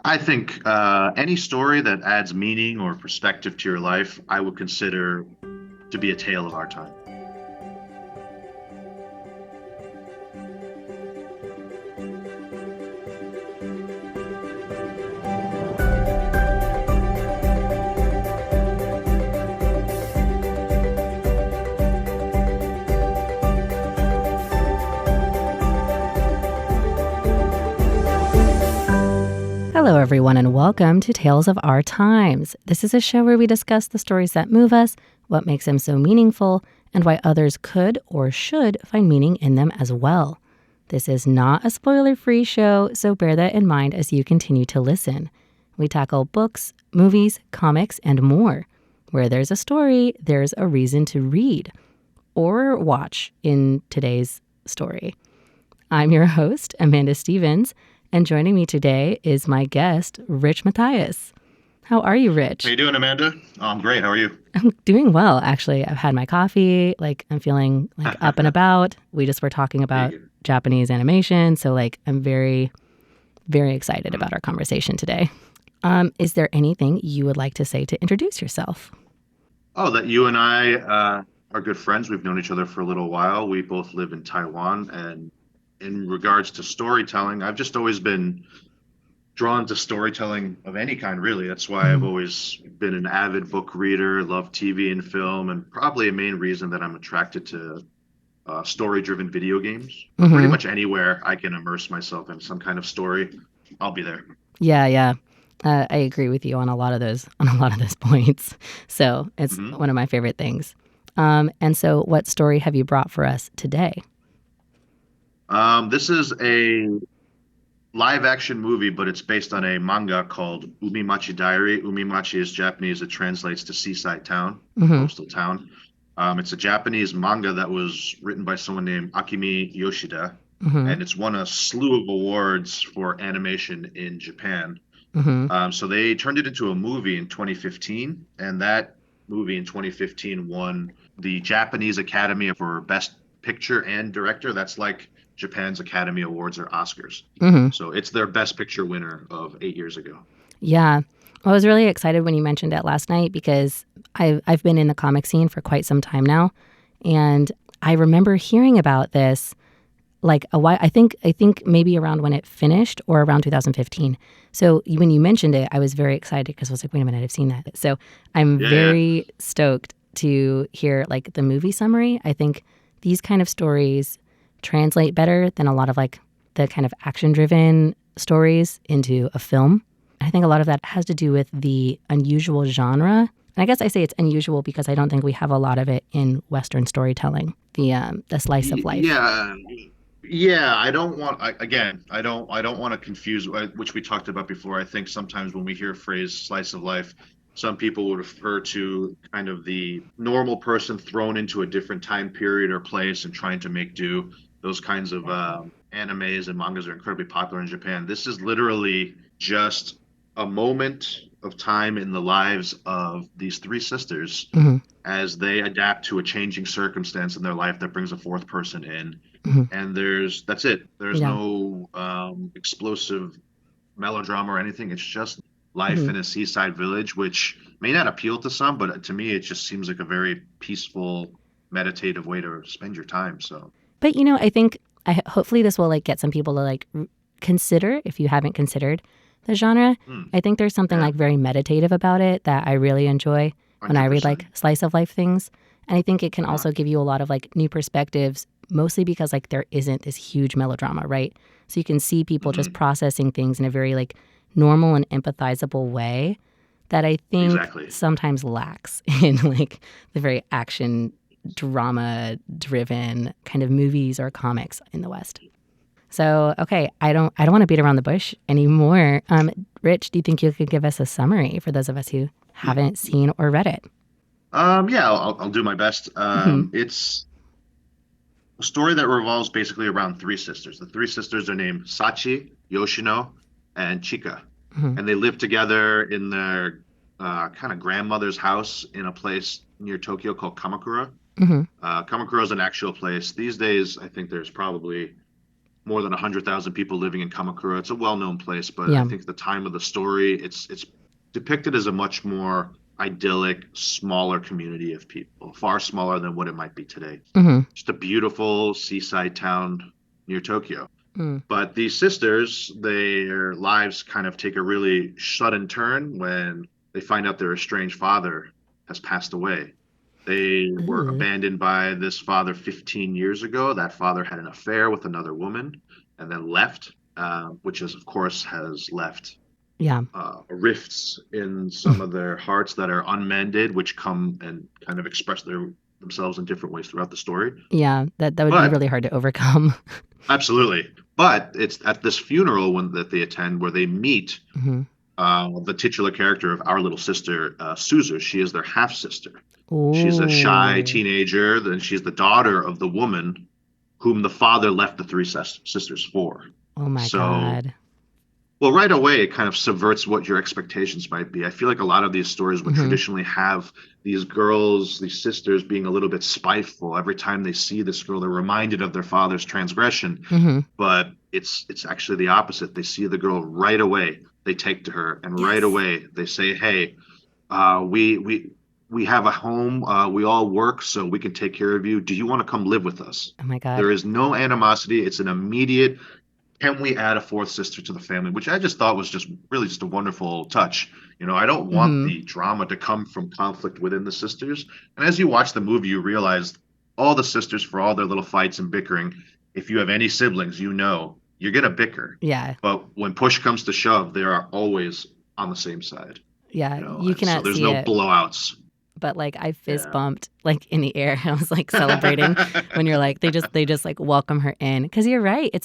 I think any story that adds meaning or perspective to your life, I would consider to be a tale of our time. Hello, everyone, and welcome to Tales of Our Times. This is a show where we discuss the stories that move us, what makes them so meaningful, and why others could or should find meaning in them as well. This is not a spoiler-free show, so bear that in mind as you continue to listen. We tackle books, movies, comics, and more. Where there's a story, there's a reason to read or watch in today's story. I'm your host, Amanda Stevens, and joining me today is my guest, Rich Mathias. How are you, Rich? How you doing, Amanda? Oh, I'm great. How are you? I'm doing well, actually. I've had my coffee. I'm feeling up and about. We just were talking about Japanese animation, so I'm very, very excited about our conversation today. Is there anything you would like to say to introduce yourself? Oh, that you and I are good friends. We've known each other for a little while. We both live in Taiwan, and in regards to storytelling, I've just always been drawn to storytelling of any kind, really. That's why I've always been an avid book reader, love TV and film, and probably a main reason that I'm attracted to story-driven video games. Pretty much anywhere I can immerse myself in some kind of story, I'll be there. Yeah. I agree with you on a lot of those points. So it's one of my favorite things. And so what story have you brought for us today? This is a live action movie, but it's based on a manga called Umimachi Diary. Umimachi is Japanese. It translates to seaside town, coastal town. It's a Japanese manga that was written by someone named Akimi Yoshida, and it's won a slew of awards for animation in Japan. So they turned it into a movie in 2015, and that movie in 2015 won the Japanese Academy for Best Picture and Director. That's like Japan's Academy Awards or Oscars. So it's their Best Picture winner of 8 years ago. Yeah. Well, I was really excited when you mentioned it last night because I've been in the comic scene for quite some time now. And I remember hearing about this a while, I think maybe around when it finished or around 2015. So when you mentioned it, I was very excited because I was like, wait a minute, I've seen that. So I'm very stoked to hear the movie summary. I think these kind of stories translate better than a lot of the kind of action-driven stories into a film. I think a lot of that has to do with the unusual genre. And I guess I say it's unusual because I don't think we have a lot of it in Western storytelling. The slice of life. Yeah. I don't want to confuse, which we talked about before. I think sometimes when we hear a phrase "slice of life," some people would refer to kind of the normal person thrown into a different time period or place and trying to make do. Those kinds of animes and mangas are incredibly popular in Japan. This is literally just a moment of time in the lives of these three sisters as they adapt to a changing circumstance in their life that brings a fourth person in. And that's it. There's no explosive melodrama or anything. It's just life in a seaside village, which may not appeal to some, but to me, it just seems like a very peaceful, meditative way to spend your time. So. But, I think hopefully this will get some people to consider, if you haven't considered the genre. I think there's something very meditative about it that I really enjoy when I read 100%. slice of life things. And I think it can also give you a lot of new perspectives, mostly because there isn't this huge melodrama, right? So you can see people just processing things in a very normal and empathizable way that I think sometimes lacks in the very action drama-driven kind of movies or comics in the West. So, okay, I don't want to beat around the bush anymore. Rich, do you think you could give us a summary for those of us who haven't seen or read it? I'll do my best. It's a story that revolves basically around three sisters. The three sisters are named Sachi, Yoshino, and Chika, and they live together in their kind of grandmother's house in a place near Tokyo called Kamakura. Kamakura is an actual place. These days, I think there's probably more than 100,000 people living in Kamakura. It's a well-known place, but I Yeah. think the time of the story, it's depicted as a much more idyllic, smaller community of people, far smaller than what it might be today. Hmm. Just a beautiful seaside town near Tokyo. Mm. But these sisters, their lives kind of take a really sudden turn when they find out their estranged father has passed away. They were Ooh. abandoned by this father 15 years ago. That father had an affair with another woman and then left, which is, of course, has left Yeah. rifts in some of their hearts that are unmended, which come and kind of express themselves in different ways throughout the story. Yeah. That would be But really hard to overcome. absolutely. But it's at this funeral that they attend where they meet Hmm. the titular character of our little sister, Suzu. She is their half sister. She's a shy Ooh. teenager, and she's the daughter of the woman whom the father left the three sisters for. Oh my So, God. well, right away, it kind of subverts what your expectations might be. I feel like a lot of these stories would Hmm. traditionally have these girls, these sisters being a little bit spiteful. Every time they see this girl, they're reminded of their father's transgression. Hmm. But it's actually the opposite. They see the girl right away, they take to her, and right Yes. away they say, "Hey, we have a home. We all work, so we can take care of you. Do you want to come live with us?" Oh my God. There is no animosity. It's an immediate, can we add a fourth sister to the family? Which I just thought was just really just a wonderful touch. I don't want Hmm. the drama to come from conflict within the sisters. And as you watch the movie, you realize all the sisters, for all their little fights and bickering, if you have any siblings, you're gonna bicker. Yeah. But when push comes to shove, they are always on the same side. Yeah. You And so cannot there's see no it, blowouts. but like I fist Yeah. bumped like in the air. I was like celebrating when you're like they just like welcome her in, because you're right. Hmm.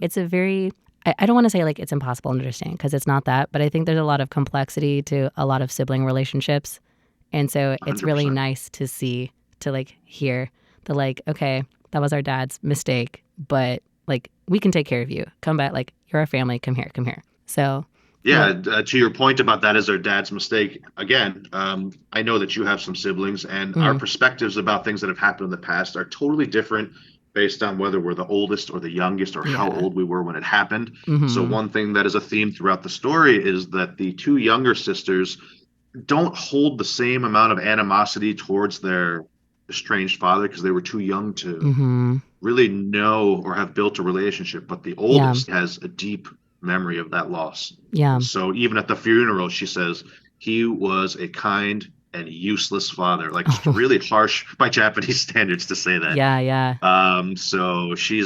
It's a very I don't want to say like it's impossible to understand, because it's not that, but I think there's a lot of complexity to a lot of sibling relationships, and so it's really 100%. nice to see, to like hear the like, okay, that was our dad's mistake, but like we can take care of you. Come back, like you're our family. Come here. So what? Yeah, to your point about that is their dad's mistake. Again, I know that you have some siblings, and our Mm, perspectives about things that have happened in the past are totally different based on whether we're the oldest or the youngest or how yeah. old we were when it happened. So, Mm-hmm. one thing that is a theme throughout the story is that the two younger sisters don't hold the same amount of animosity towards their estranged father because they were too young to Mm-hmm. really know or have built a relationship, but the Yeah. oldest has a deep memory of that loss. Yeah. And so even at the funeral, she says he was a kind and useless father. Like it's Oh, really harsh by Japanese standards to say that. yeah. Yeah. So she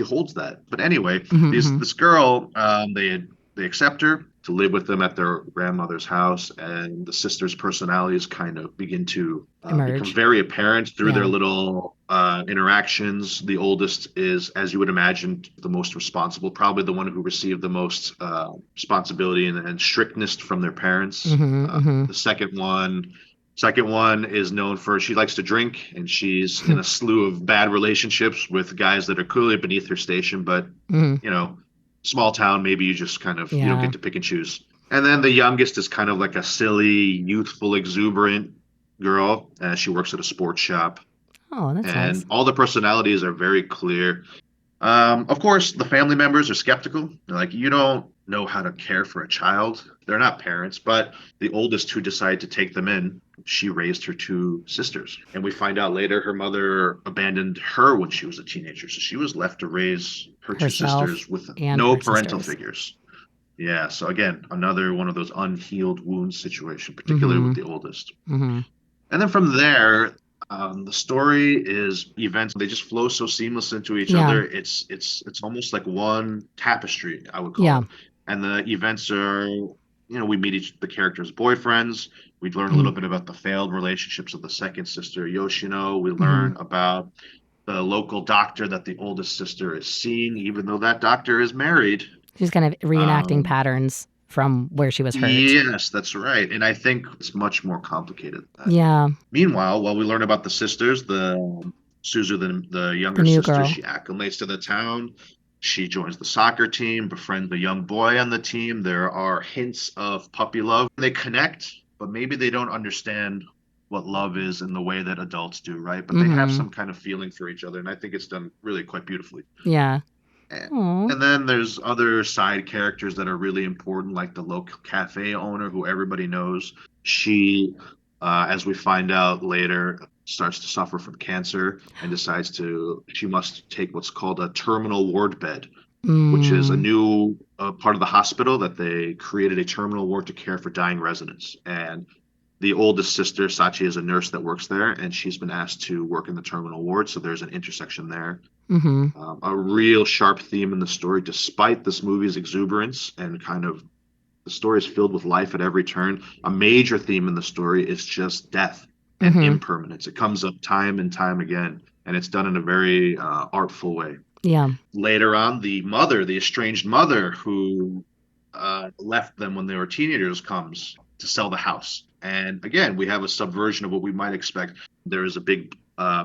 holds that. But anyway, Mm-hmm. these Mm-hmm. this girl, they accept her to live with them at their grandmother's house, and the sisters' personalities kind of begin to become Emerge. very apparent through their Yeah. little interactions. The oldest is, as you would imagine, the most responsible, probably the one who received the most responsibility and strictness from their parents. Mm-hmm. Mm-hmm. The second one is known for she likes to drink, and she's in a slew of bad relationships with guys that are clearly beneath her station. But Mm-hmm. you know, small town, maybe you just kind of you don't Yeah. get to pick and choose. And then the youngest is kind of like a silly, youthful, exuberant girl. She works at a sports shop, Oh, that's and nice. all the personalities are very clear. Of course, the family members are skeptical. They're like, you don't know how to care for a child. They're not parents, but the oldest who decided to take them in, she raised her two sisters. And we find out later her mother abandoned her when she was a teenager. So she was left to raise her two Herself sisters with and no her parental sisters. figures. Yeah. So again, another one of those unhealed wounds situation, particularly Mm-hmm. with the oldest. Mm-hmm. And then from there, the story is events. They just flow so seamless into each Yeah. other. It's almost like one tapestry, I would call Yeah. it. And the events are, we meet the characters' boyfriends. We learn a Mm-hmm. little bit about the failed relationships of the second sister, Yoshino. We Mm-hmm. learn about the local doctor that the oldest sister is seeing, even though that doctor is married. She's kind of reenacting Um, patterns from where she was hurt. Yes, that's right. And I think it's much more complicated than that. Yeah. Meanwhile, while we learn about the sisters, the Suzu, the The younger new sister, girl. she acclimates to the town. She joins the soccer team, befriends a young boy on the team. There are hints of puppy love. They connect, but maybe they don't understand what love is in the way that adults do, right? But they have Mm-hmm. some kind of feeling for each other, and I think it's done really quite beautifully. Yeah. And, Oh. and then there's other side characters that are really important, like the local cafe owner who everybody knows. She, as we find out later, starts to suffer from cancer and decides she must take what's called a terminal ward bed, which is a Mm. new part of the hospital that they created a terminal ward to care for dying residents. And the oldest sister, Sachi, is a nurse that works there, and she's been asked to work in the terminal ward. So there's an intersection there. Mm-hmm. A real sharp theme in the story, despite this movie's exuberance and kind of the story is filled with life at every turn. A major theme in the story is just death and Mm-hmm. impermanence. It comes up time and time again, and it's done in a very artful way. Yeah. Later on, the mother, the estranged mother who left them when they were teenagers, comes to sell the house. And again, we have a subversion of what we might expect. There is a big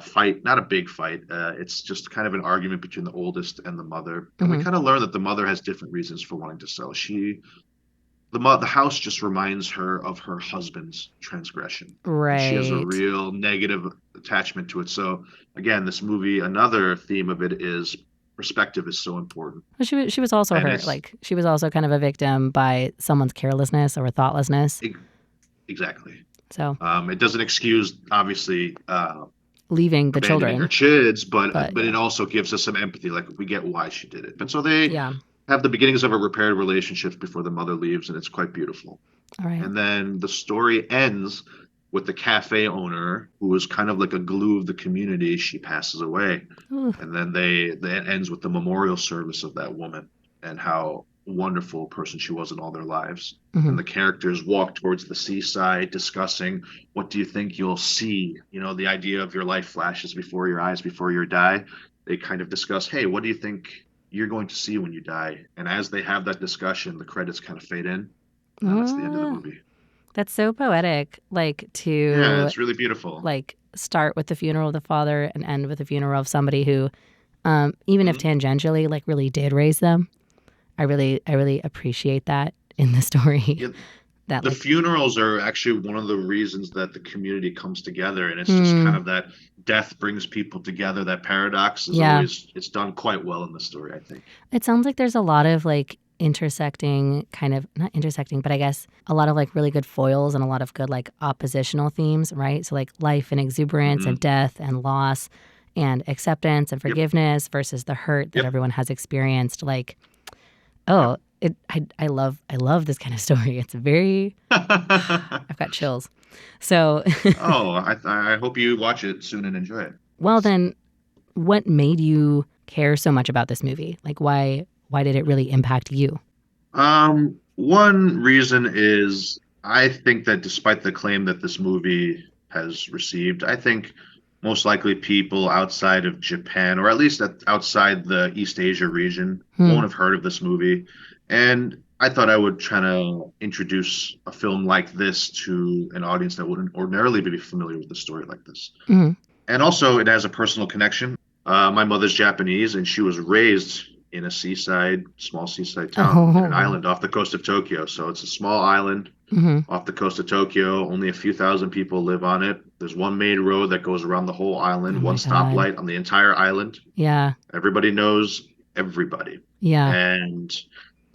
fight, not a big fight. It's just kind of an argument between the oldest and the mother. And we Mm-hmm. kind of learn that the mother has different reasons for wanting to sell. The house just reminds her of her husband's transgression, and she has a Right. real negative attachment to it. So again, this movie, another theme of it is perspective is so important, Well, she was also and hurt. it's Like she was also kind of a victim by someone's carelessness or thoughtlessness. e- exactly. So It doesn't excuse obviously leaving the abandoning her children. kids, but But but yeah. it also gives us some empathy. Like we get why she did it, and so they Yeah. have the beginnings of a repaired relationship before the mother leaves, and it's quite beautiful. All right. And then the story ends with the cafe owner, who was kind of like a glue of the community. She passes away, Ooh. and then it ends with the memorial service of that woman and how wonderful a person she was in all their lives. Mm-hmm. And the characters walk towards the seaside, discussing what do you think you'll see. You know, the idea of your life flashes before your eyes before you die. They kind of discuss, hey, what do you think you're going to see when you die? And as they have that discussion, the credits kind of fade in, and then that's the end of the Oh, movie. that's so poetic. Like Yeah, to it's really beautiful. like start with the funeral of the father and end with the funeral of somebody who, even if Mhm. tangentially, like really did raise them. I really appreciate that in the story. Yeah, That the like, funerals are actually one of the reasons that the community comes together, and it's just kind hmm, of that death brings people together. That paradox is yeah. always it's done quite well in the story, I think. It sounds like there's a lot of like intersecting, kind of not intersecting, but I guess a lot of like really good foils and a lot of good like oppositional themes, right? So like life and exuberance and Hmm. death and loss and acceptance and Yep, forgiveness versus the hurt that yep, everyone has experienced. Like, yep. oh, I love this kind of story. It's very I've got chills. So, Oh, I hope you watch it soon and enjoy it. well then, what made you care so much about this movie? Like why did it really impact you? One reason is I think that despite the claim that this movie has received, I think most likely people outside of Japan, or at least outside the East Asia region, Hmm. won't have heard of this movie. And I thought I would try to introduce a film like this to an audience that wouldn't ordinarily be familiar with a story like this. Hmm. And also, it has a personal connection. My mother's Japanese, and she was raised in a small seaside town in an Oh. island off the coast of Tokyo. So it's a small island Hmm. off the coast of Tokyo. Only a few thousand people live on it. There's one main road that goes around the whole Oh island, one my god. stoplight on the entire island. Yeah. Everybody knows everybody. Yeah. And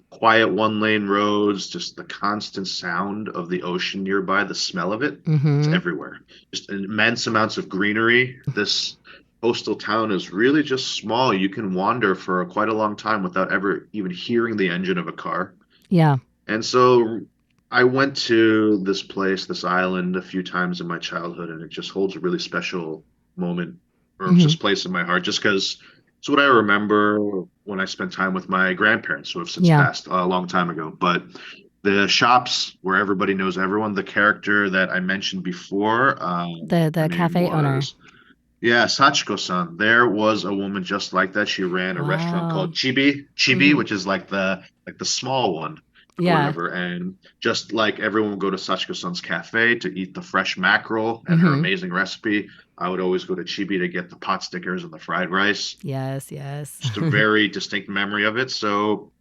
quiet one lane roads, just the constant sound of the ocean nearby, the smell of it, it's Hmm. everywhere. Just immense amounts of greenery. This coastal town is really just small. You can wander for quite a long time without ever even hearing the engine of a car. Yeah. And so I went to this place, this island, a few times in my childhood, and it just holds a really special moment or Hmm. just place in my heart, just because it's what I remember when I spent time with my grandparents, who have since Yeah. passed a long time ago. But the shops where everybody knows everyone, the character that I mentioned before, her The name cafe owner. was, yeah, Sachiko-san. There was a woman just like that. She ran a restaurant called Wow. Chibi, Hmm. which is like the small one or Yeah. whatever. And just like everyone would go to Sachiko-san's cafe to eat the fresh mackerel and her Hmm. amazing recipe, I would always go to Chibi to get the pot stickers and the fried rice. Yes, yes. Just a very distinct memory of it. So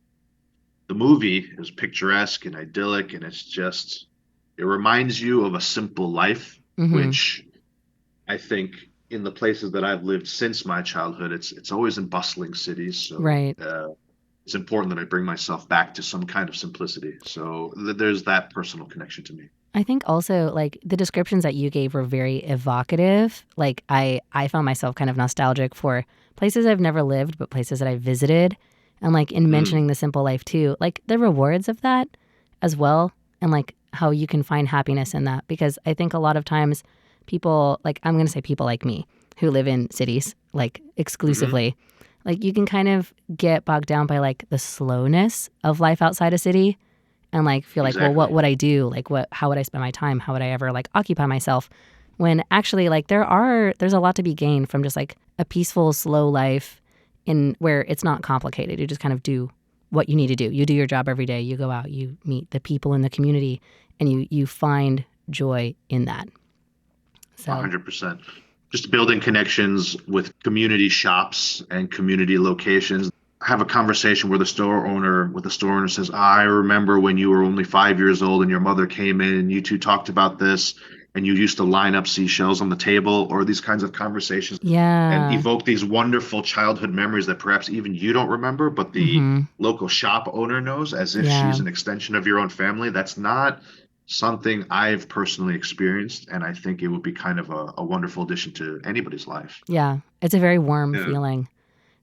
the movie is picturesque and idyllic, and it reminds you of a simple life Mm-hmm. which I think in the places that I've lived since my childhood, it's always in bustling cities. So Right. it's important that I bring myself back to some kind of simplicity. So there's that personal connection to me. I think also like the descriptions that you gave were very evocative. Like I found myself kind of nostalgic for places I've never lived, but places that I visited. And like in Mm, mentioning the simple life too, like the rewards of that as well. And like how you can find happiness in that. Because I think a lot of times people, like I'm going to say people like me who live in cities, like hmm. exclusively, like you can kind of get bogged down by like the slowness of life outside a city and like feel like, well, what Exactly. would I do? Like how would I spend my time? How would I ever like occupy myself? When actually like there's a lot to be gained from just like a peaceful, slow life in where it's not complicated. You just kind of do what you need to do. You do your job every day. You go out, you meet the people in the community and you find joy in that. So 100%. Just building connections with community shops and community locations. Have a conversation with the store owner says, I remember when you were only 5 years old and your mother came in and you two talked about this and you used to line up seashells on the table, or these kinds of conversations, and yeah. evoke these wonderful childhood memories that perhaps even you don't remember, but the Mm-hmm. local shop owner knows, as if Yeah. she's an extension of your own family. That's not something I've personally experienced, and I think it would be kind of a wonderful addition to anybody's life. Yeah. It's a very warm Yeah. feeling.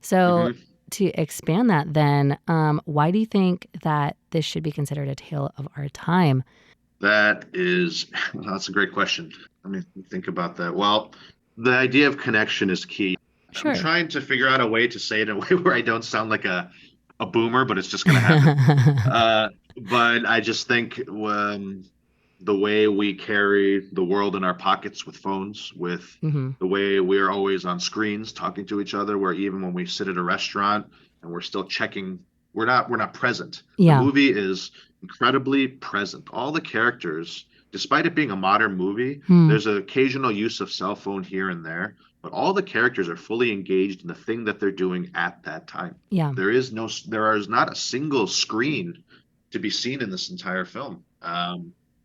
So, Hmm. to expand that, then, why do you think that this should be considered a tale of our time? That is, that's a great question. Let me think about that. Well, the idea of connection is key. I'm Sure. trying to figure out a way to say it in a way where I don't sound like a boomer, but it's just going to happen. But I just think the way we carry the world in our pockets with phones, with hmm the way we're always on screens talking to each other, where even when we sit at a restaurant and we're still checking, we're not present. The Yeah. movie is incredibly present. All the characters, despite it being a modern movie, Hmm. there's an occasional use of cell phone here and there, but all the characters are fully engaged in the thing that they're doing at that time. Yeah. There is not a single screen to be seen in this entire film.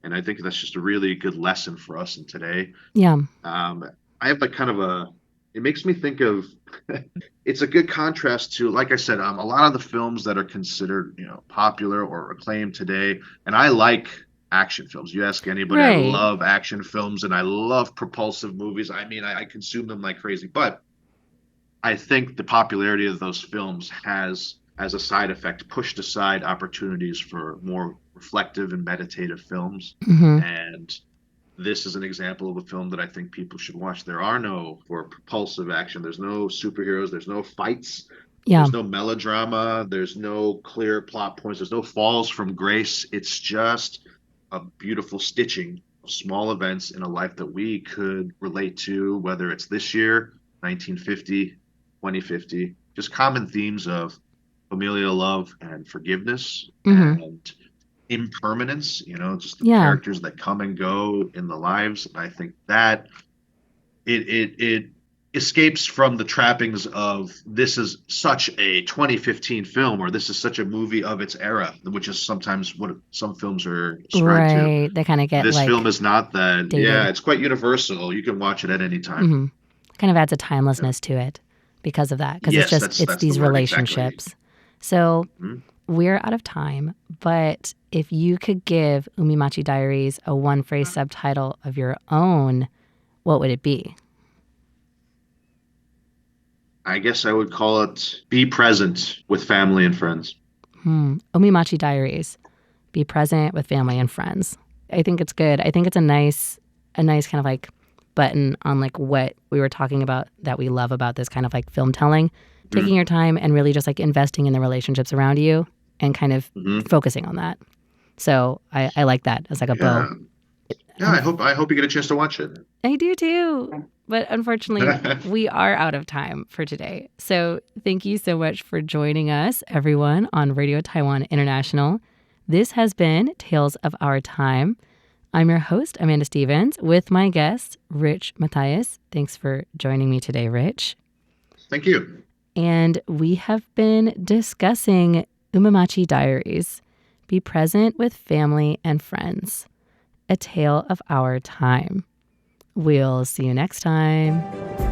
And I think that's just a really good lesson for us in today. Yeah. Um, I have like kind of it makes me think of, it's a good contrast to, like I said, a lot of the films that are considered, popular or acclaimed today. And I like action films. You ask anybody, I Right. love action films and I love propulsive movies. I mean, I consume them like crazy, but I think the popularity of those films has, as a side effect, pushed aside opportunities for more reflective and meditative films. hmm And this is an example of a film that I think people should watch. There are no for propulsive action. There's no superheroes. There's no fights. Yeah. There's no melodrama. There's no clear plot points. There's no falls from grace. It's just a beautiful stitching of small events in a life that we could relate to, whether it's this year, 1950, 2050, just common themes of familial love and forgiveness hmm and impermanence, just the Yeah. characters that come and go in the lives. And I think that it escapes from the trappings of this is such a 2015 film or this is such a movie of its era, which is sometimes what some films are ascribed to. Right. They kind of get This film like is not that. Yeah, dated. it's quite universal. You can watch it at any time. hmm Kind of adds a Yeah. timelessness to it because of that. Because Yes, it's that's the these word exactly. relationships. So Mhm. we're out of time, but if you could give Umimachi Diaries a one phrase subtitle of your own, what would it be? I guess I would call it be present with family and friends. Umimachi Diaries. Be present with family and friends. I think it's good. I think it's a nice kind of like button on like what we were talking about that we love about this kind of like film telling. Taking Mhm. your time and really just like investing in the relationships around you and kind of Mhm. focusing on that. So I like that as like a bow. Yeah. Yeah, And I hope you get a chance to watch it. I do too. But unfortunately, we are out of time for today. So thank you so much for joining us, everyone, on Radio Taiwan International. This has been Tales of Our Time. I'm your host, Amanda Stevens, with my guest, Rich Mathias. Thanks for joining me today, Rich. Thank you. And we have been discussing Umimachi Diaries. Be present with family and friends. A tale of our time. We'll see you next time.